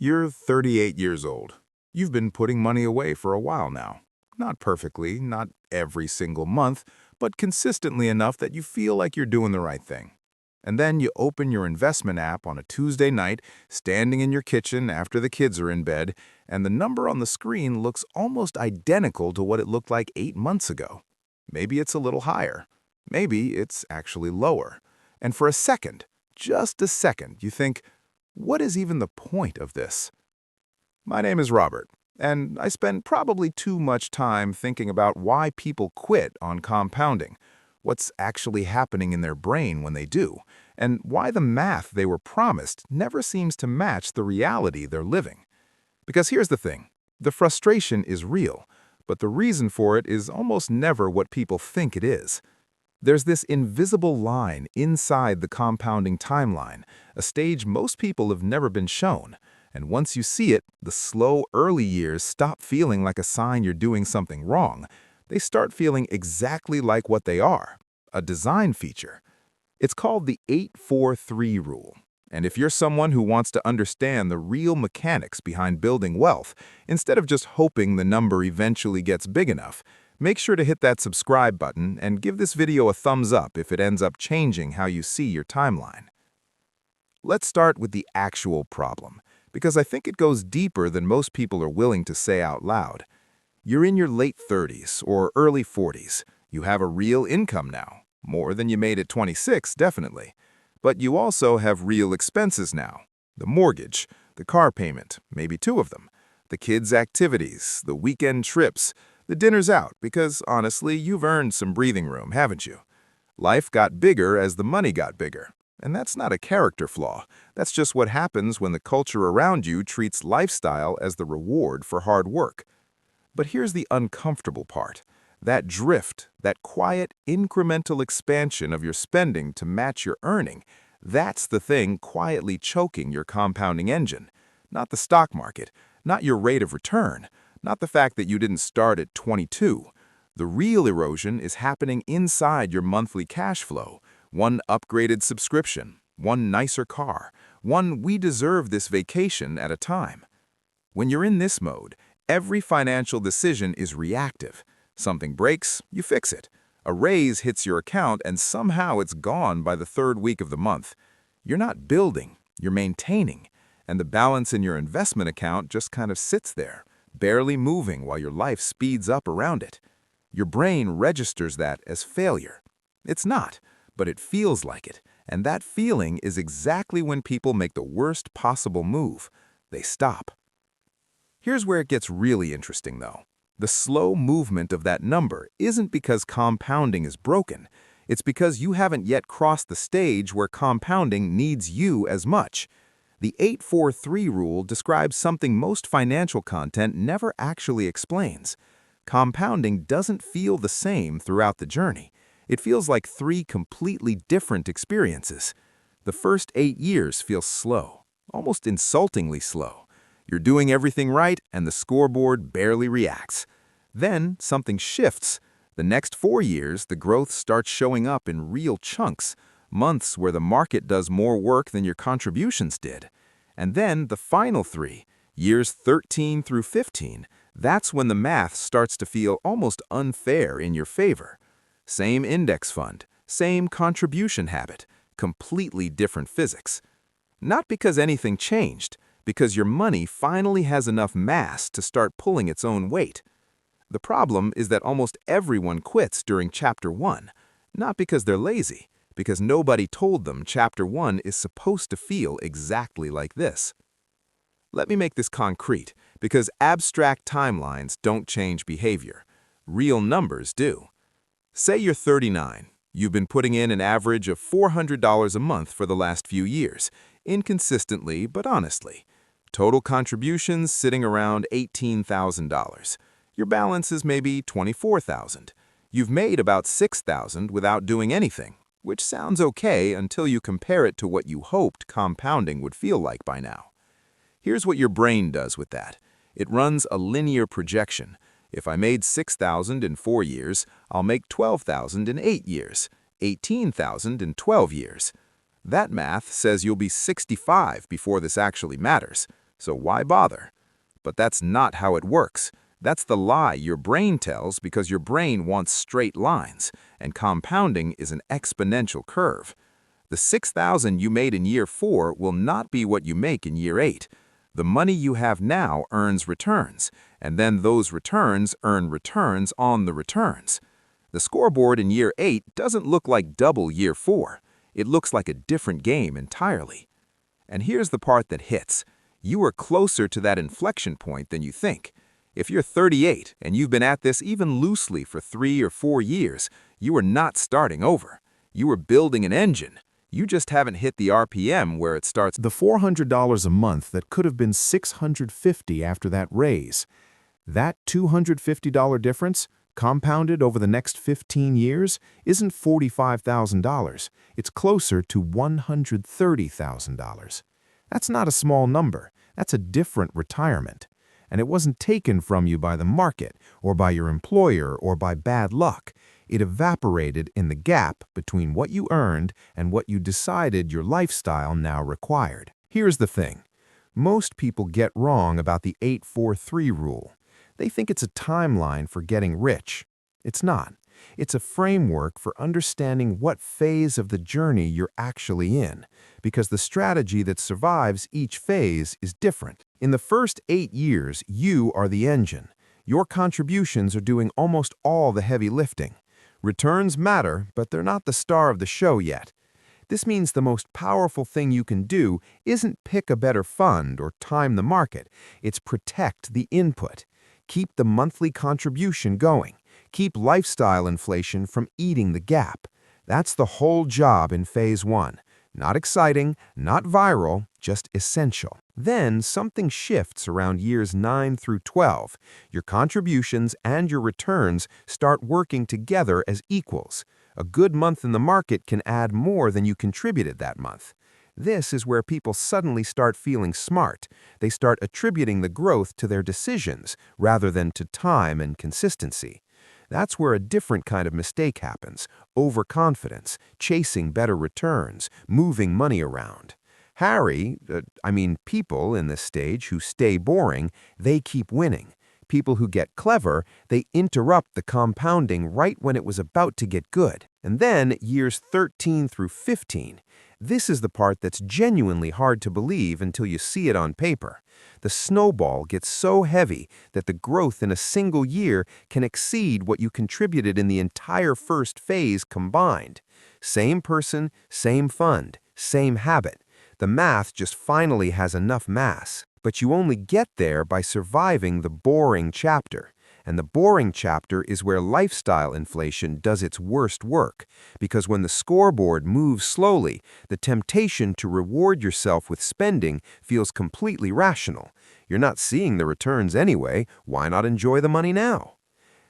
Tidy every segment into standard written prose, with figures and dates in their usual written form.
You're 38 years old. You've been putting money away for a while now. Not perfectly, not every single month, but consistently enough that you feel like you're doing the right thing. And then you open your investment app on a Tuesday night, standing in your kitchen after the kids are in bed, and the number on the screen looks almost identical to what it looked like 8 months ago. Maybe it's a little higher. Maybe it's actually lower. And for a second, just a second, you think, what is even the point of this? My name is Robert, and I spend probably too much time thinking about why people quit on compounding, what's actually happening in their brain when they do, and why the math they were promised never seems to match the reality they're living. Because here's the thing, the frustration is real, but the reason for it is almost never what people think it is. There's this invisible line inside the compounding timeline, a stage most people have never been shown. And once you see it, the slow early years stop feeling like a sign you're doing something wrong. They start feeling exactly like what they are, a design feature. It's called the 8-4-3 rule. And if you're someone who wants to understand the real mechanics behind building wealth, instead of just hoping the number eventually gets big enough, make sure to hit that subscribe button and give this video a thumbs up if it ends up changing how you see your timeline. Let's start with the actual problem, because I think it goes deeper than most people are willing to say out loud. You're in your late 30s or early 40s. You have a real income now, more than you made at 26, definitely. But you also have real expenses now. The mortgage, the car payment, maybe two of them, the kids' activities, the weekend trips, the dinners out, because honestly, you've earned some breathing room, haven't you? Life got bigger as the money got bigger. And that's not a character flaw. That's just what happens when the culture around you treats lifestyle as the reward for hard work. But here's the uncomfortable part. That drift, that quiet, incremental expansion of your spending to match your earning, that's the thing quietly choking your compounding engine. Not the stock market, not your rate of return, not the fact that you didn't start at 22. The real erosion is happening inside your monthly cash flow. One upgraded subscription, one nicer car, one we deserve this vacation at a time. When you're in this mode, every financial decision is reactive. Something breaks, you fix it. A raise hits your account and somehow it's gone by the third week of the month. You're not building, you're maintaining. And the balance in your investment account just kind of sits there, barely moving while your life speeds up around it. Your brain registers that as failure. It's not, but it feels like it, and that feeling is exactly when people make the worst possible move. They stop. Here's where it gets really interesting, though. The slow movement of that number isn't because compounding is broken. It's because you haven't yet crossed the stage where compounding needs you as much. The 8-4-3 rule describes something most financial content never actually explains. Compounding doesn't feel the same throughout the journey. It feels like three completely different experiences. The first 8 years feel slow, almost insultingly slow. You're doing everything right and the scoreboard barely reacts. Then something shifts. The next 4 years, the growth starts showing up in real chunks, months where the market does more work than your contributions did. And then the final 3, years 13 through 15, that's when the math starts to feel almost unfair in your favor. Same index fund, same contribution habit, completely different physics. Not because anything changed, because your money finally has enough mass to start pulling its own weight. The problem is that almost everyone quits during Chapter 1, not because they're lazy, because nobody told them Chapter 1 is supposed to feel exactly like this. Let me make this concrete, because abstract timelines don't change behavior. Real numbers do. Say you're 39. You've been putting in an average of $400 a month for the last few years, inconsistently but honestly. Total contributions sitting around $18,000. Your balance is maybe $24,000. You've made about $6,000 without doing anything, which sounds okay until you compare it to what you hoped compounding would feel like by now. Here's what your brain does with that. It runs a linear projection. If I made $6,000 in 4 years, I'll make $12,000 in 8 years, $18,000 in 12 years. That math says you'll be 65 before this actually matters. So why bother? But that's not how it works. That's the lie your brain tells because your brain wants straight lines, and compounding is an exponential curve. The 6,000 you made in year 4 will not be what you make in year 8. The money you have now earns returns, and then those returns earn returns on the returns. The scoreboard in year 8 doesn't look like double year 4. It looks like a different game entirely. And here's the part that hits. You are closer to that inflection point than you think. If you're 38 and you've been at this even loosely for 3 or 4 years, you are not starting over. You are building an engine. You just haven't hit the RPM where it starts. The $400 a month that could have been $650 after that raise. That $250 difference, compounded over the next 15 years, isn't $45,000. It's closer to $130,000. That's not a small number. That's a different retirement. And it wasn't taken from you by the market, or by your employer, or by bad luck. It evaporated in the gap between what you earned and what you decided your lifestyle now required. Here's the thing. Most people get wrong about the 8-4-3 rule. They think it's a timeline for getting rich. It's not. It's a framework for understanding what phase of the journey you're actually in, because the strategy that survives each phase is different. In the first 8 years, you are the engine. Your contributions are doing almost all the heavy lifting. Returns matter, but they're not the star of the show yet. This means the most powerful thing you can do isn't pick a better fund or time the market. It's protect the input. Keep the monthly contribution going. Keep lifestyle inflation from eating the gap. That's the whole job in phase 1. Not exciting, not viral, just essential. Then something shifts around years 9 through 12. Your contributions and your returns start working together as equals. A good month in the market can add more than you contributed that month. This is where people suddenly start feeling smart. They start attributing the growth to their decisions rather than to time and consistency. That's where a different kind of mistake happens: overconfidence, chasing better returns, moving money around. People in this stage who stay boring, they keep winning. People who get clever, they interrupt the compounding right when it was about to get good. And then years 13 through 15. This is the part that's genuinely hard to believe until you see it on paper. The snowball gets so heavy that the growth in a single year can exceed what you contributed in the entire first phase combined. Same person, same fund, same habit. The math just finally has enough mass. But you only get there by surviving the boring chapter. And the boring chapter is where lifestyle inflation does its worst work, because when the scoreboard moves slowly, the temptation to reward yourself with spending feels completely rational. You're not seeing the returns anyway, why not enjoy the money now?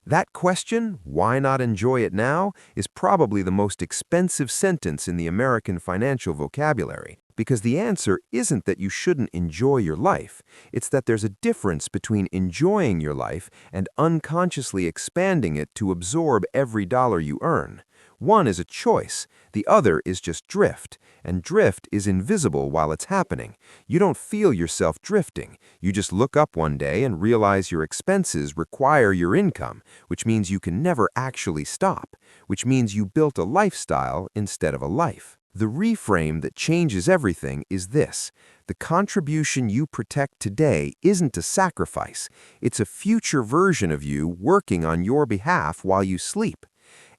That question, why not enjoy it now, is probably the most expensive sentence in the American financial vocabulary. Because the answer isn't that you shouldn't enjoy your life. It's that there's a difference between enjoying your life and unconsciously expanding it to absorb every dollar you earn. One is a choice, the other is just drift, and drift is invisible while it's happening. You don't feel yourself drifting. You just look up one day and realize your expenses require your income, which means you can never actually stop, which means you built a lifestyle instead of a life. The reframe that changes everything is this: the contribution you protect today isn't a sacrifice. It's a future version of you working on your behalf while you sleep.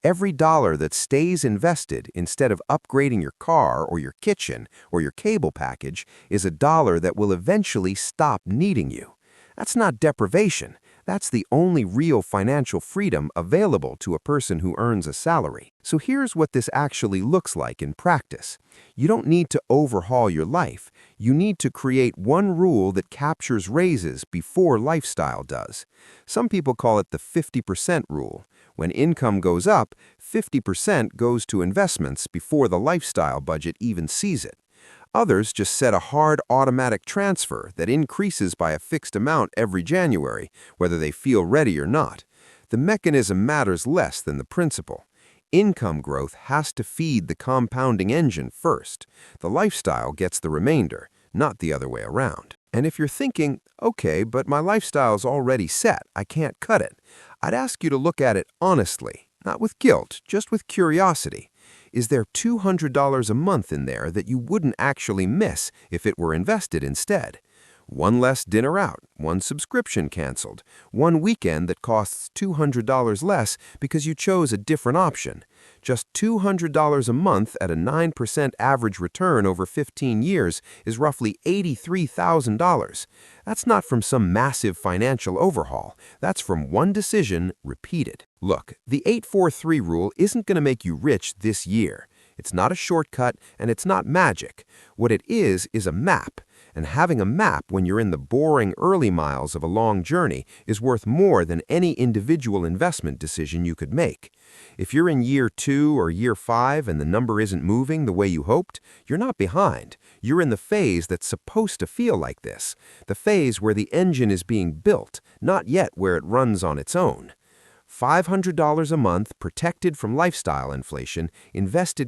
Every dollar that stays invested instead of upgrading your car or your kitchen or your cable package is a dollar that will eventually stop needing you. That's not deprivation. That's the only real financial freedom available to a person who earns a salary. So here's what this actually looks like in practice. You don't need to overhaul your life. You need to create one rule that captures raises before lifestyle does. Some people call it the 50% rule. When income goes up, 50% goes to investments before the lifestyle budget even sees it. Others just set a hard automatic transfer that increases by a fixed amount every January, whether they feel ready or not. The mechanism matters less than the principle. Income growth has to feed the compounding engine first. The lifestyle gets the remainder, not the other way around. And if you're thinking, okay, but my lifestyle's already set, I can't cut it, I'd ask you to look at it honestly, not with guilt, just with curiosity. Is there $200 a month in there that you wouldn't actually miss if it were invested instead? One less dinner out, one subscription canceled, one weekend that costs $200 less because you chose a different option. Just $200 a month at a 9% average return over 15 years is roughly $83,000. That's not from some massive financial overhaul. That's from one decision repeated. Look, the 843 rule isn't going to make you rich this year. It's not a shortcut, and it's not magic. What it is a map. And having a map when you're in the boring early miles of a long journey is worth more than any individual investment decision you could make. If you're in year 2 or year 5 and the number isn't moving the way you hoped, you're not behind. You're in the phase that's supposed to feel like this, the phase where the engine is being built, not yet where it runs on its own. $500 a month protected from lifestyle inflation, invested